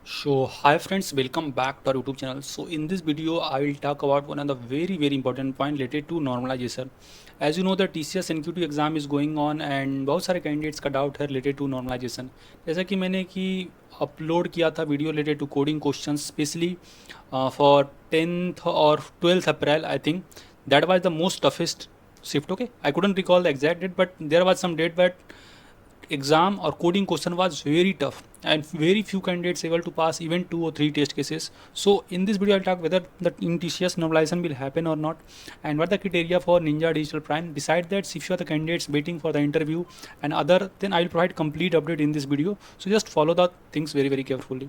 So hi friends, welcome back to our YouTube channel. So in this video, I will talk about one of the very important point related to normalization. As you know, the TCS NQT exam is going on and बहुत सारे candidates का doubt है related to normalization. जैसा कि मैंने कि upload किया था video related to coding questions, especially for 10th or 12th April, I think that was the most toughest shift. Okay, I couldn't recall the exact date, but there was some date that exam or coding question was very tough and very few candidates able to pass even 2 or 3 test cases. So in this video I'll talk whether the in TCS normalization will happen or not and what the criteria for Ninja Digital Prime. Beside that, if you are the candidates waiting for the interview and other, then I will provide complete update in this video. So just follow the things very carefully.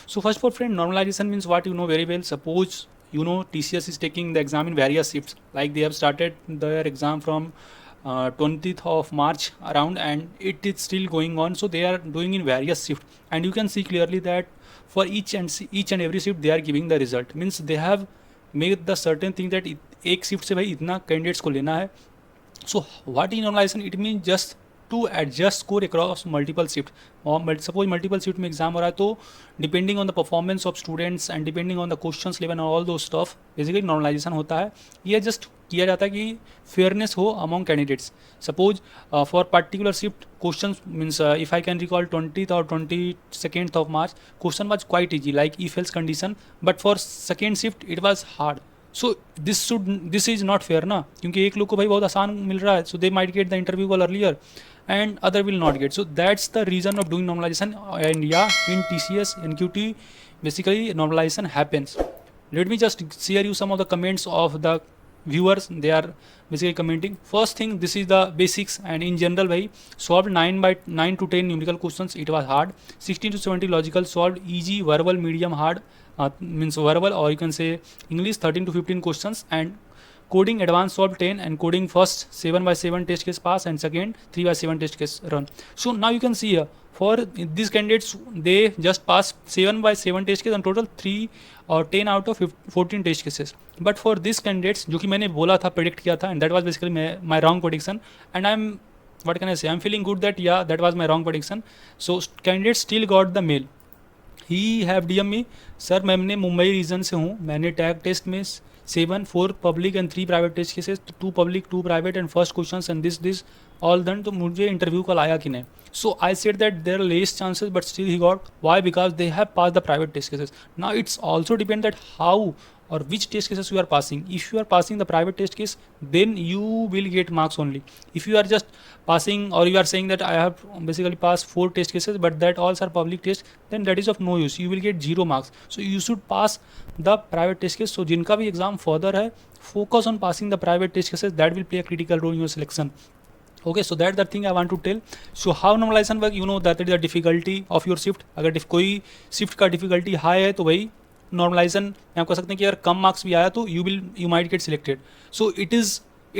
So first of all friend, normalization means what you know very well. Suppose you know TCS is taking the exam in various shifts, like they have started their exam from 20th of March around and it is still going on. So they are doing in various shifts and you can see clearly that for each and every shift they are giving the result. Means they have made the certain thing that एक shift से भाई इतना candidates को लेना है. So what is normalization? It means just to adjust score across multiple shift. और suppose multiple shift में exam हो रहा है तो depending on the performance of students and depending on the questions level and all those stuff basically normalization होता है. ये just किया जाता है कि fairness हो among candidates. Suppose for particular shift questions means if I can recall 20th or 22nd of March question was quite easy like if else condition, but for second shift it was hard. So this is not fair ना, क्योंकि एक लोग को भाई बहुत आसान मिल रहा है, so they might get the interview call earlier and other will not get. So that's the reason of doing normalization. And yeah, in TCS NQT basically normalization happens. Let me just share you some of the comments of the viewers. They are basically commenting. First thing, this is the basics and in general bhai solved 9 to 10 numerical questions, it was hard. 16 to 70 logical solved, easy, verbal medium hard, means verbal or you can say English 13 to 15 questions, and coding advanced solved 10 and coding first 7 by 7 test case pass and second 3 by 7 test case run. So now you can see here for these candidates they just pass 7 by 7 test case and total 3 or 10 out of 14 test cases. But for these candidates जो कि मैंने बोला था predict किया था and that was basically my wrong prediction, and I'm what can I say, I'm feeling good that yeah that was my wrong prediction. So candidates still got the mail. He have D M me, sir मैंने Mumbai reason से हूँ, मैंने tag test में 4 public and 3 private test cases, 2 public 2 private and first question and this all done, तो मुझे interview call आया कि नहीं. So I said that there less chances but still he got. Why? Because they have pass the private test cases. Now it's also depend that how or which test cases you are passing. If you are passing the private test case, then you will get marks only. If you are just passing or you are saying that I have basically passed 4 test cases but that all are public test, then that is of no use, you will get 0 marks. So you should pass the private test case. So जिनका भी exam further है, focus on passing the private test cases, that will play a critical role in your selection. Okay, so that's the thing I want to tell. So how normalization work, you know that is the difficulty of your shift. अगर कोई shift का difficulty high है तो भाई normalisation में आप कह सकते हैं कि अगर कम मार्क्स भी आया तो you might get selected. So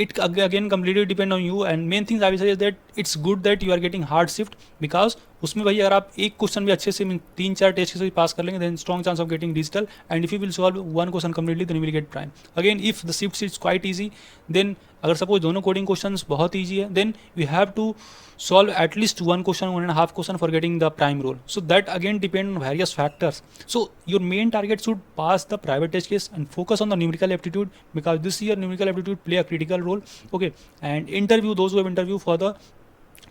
it again completely depend on you, and main things I will say is that it's good that you are getting hard shift because उसमें भाई अगर आप एक क्वेश्चन भी अच्छे से 3-4 टेस्ट से पास कर लेंगे then strong chance of getting digital, and if you will solve one question completely then you will get prime. Again if the shift is quite easy, then अगर सपोज दोनों कोडिंग क्वेश्चंस बहुत easy है then you have to solve at least one question, 1.5 question for getting the prime role. So that again depend on various factors. So your main target should pass the private test case and focus on the numerical aptitude because this year numerical aptitude play a critical role. Okay, and interview, those who have interview further,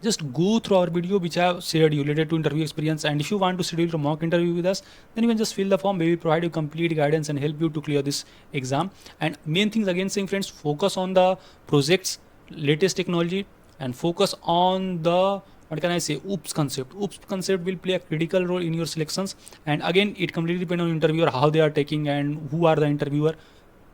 just go through our video which I have shared you related to interview experience, and if you want to schedule a mock interview with us then you can just fill the form. We will provide you complete guidance and help you to clear this exam. And main things again saying friends, focus on the projects, latest technology, and focus on the what can I say, oops concept. Oops concept will play a critical role in your selections, and again it completely depends on interviewer how they are taking and who are the interviewer.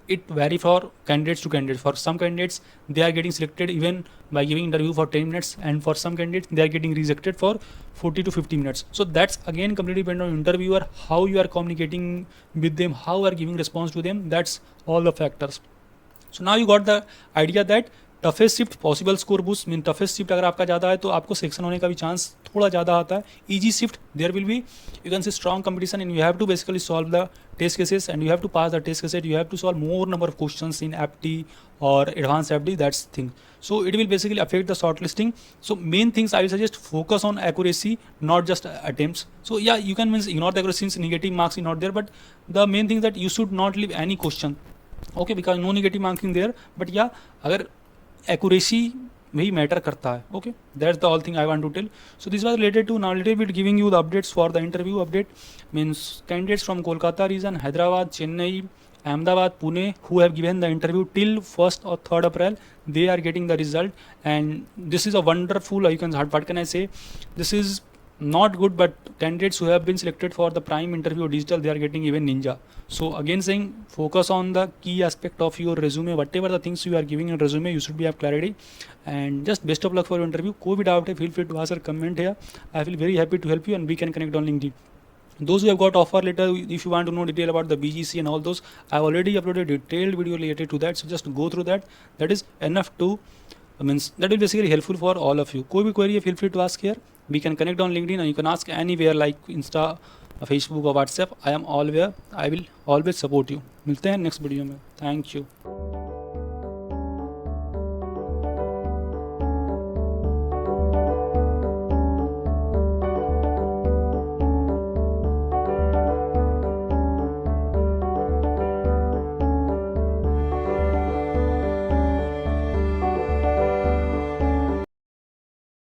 It vary for candidates to candidates. For some candidates they are getting selected even by giving interview for 10 minutes, and for some candidates they are getting rejected for 40 to 50 minutes. So that's again completely depend on interviewer, how you are communicating with them, how you are giving response to them. That's all the factors. So now you got the idea that toughest shift possible score boost mean toughest shift अगर आपका ज़्यादा है तो आपको selection होने का भी chance थोड़ा ज़्यादा आता है. Easy shift there will be you can see strong competition and you have to basically solve the test cases and you have to pass the test cases. You have to solve more number of questions in apti or advanced FD, that's thing. So it will basically affect the shortlisting. So main things I will suggest, focus on accuracy, not just attempts. So yeah, you can means ignore the accuracy since negative marks is not there, but the main thing that you should not leave any question, okay, because no negative marking there. But yeah, अगर accuracy वही matter करता है. Okay, that's the all thing I want to tell. So this was related to now little bit giving you the updates for the interview update. Means candidates from Kolkata region, Hyderabad, Chennai, Ahmedabad, Pune, who have given the interview till 1st or 3rd April, they are getting the result. And this is a wonderful, what can I say, this is not good, but candidates who have been selected for the prime interview digital, they are getting even ninja. So again saying, focus on the key aspect of your resume. Whatever the things you are giving in resume, you should be have clarity. And just best of luck for your interview. कोई भी doubt है, feel free to ask or comment here. I feel very happy to help you, and we can connect on LinkedIn. Those who have got offer letter, if you want to know detail about the BGC and all those, I've already uploaded detailed video related to that, so just go through that. That is enough to means that will basically helpful for all of you. कोई भी query है, feel free to ask here. We can connect on LinkedIn and you can ask anywhere like Insta, Facebook or WhatsApp. I am all where. I will always support you. मिलते हैं next video में. Thank you.